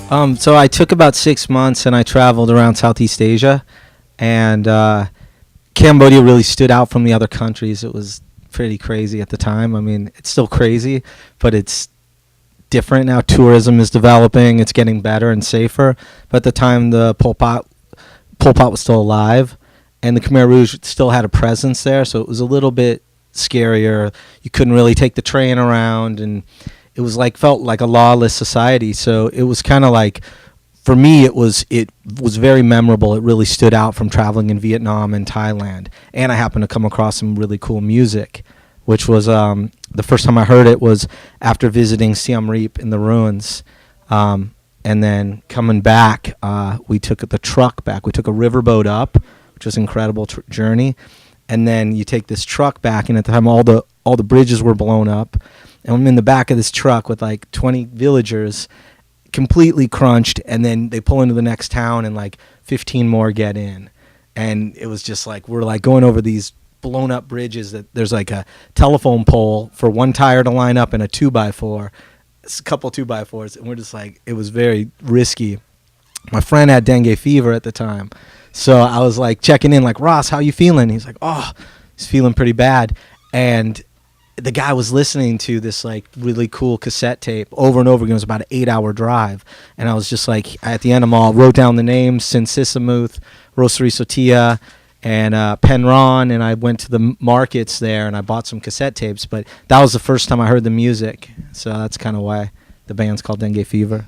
So I took about 6 months and I traveled around Southeast Asia, and Cambodia really stood out from the other countries. It was pretty crazy at the time. I mean, it's still crazy, but it's different now. Tourism is developing. It's getting better and safer. But at the time, the Pol Pot was still alive, and the Khmer Rouge still had a presence there. So it was a little bit scarier. You couldn't really take the train around, and it was felt like a lawless society. So it was kind of like, for me, it was very memorable. It really stood out from traveling in Vietnam and Thailand, and I happened to come across some really cool music, which was the first time I heard it was after visiting Siem Reap in the ruins, and then coming back, we took the truck back. We took a riverboat up, which was an incredible journey, and then you take this truck back, and at the time all the bridges were blown up, and I'm in the back of this truck with 20 villagers, completely crunched, and then they pull into the next town and 15 more get in, and it was just we're going over these blown up bridges that there's a telephone pole for one tire to line up and a 2x4, a couple 2x4s, and we're just it was very risky. My friend had dengue fever at the time, so I was checking in, Ross, how you feeling? He's oh, he's feeling pretty bad. And the guy was listening to this really cool cassette tape over and over again. It was about an 8-hour drive, and I was just at the end of them all, wrote down the names: Sinsisimuth, Rosary Sotia, and Penron, and I went to the markets there and I bought some cassette tapes. But that was the first time I heard the music, so that's kind of why the band's called Dengue Fever.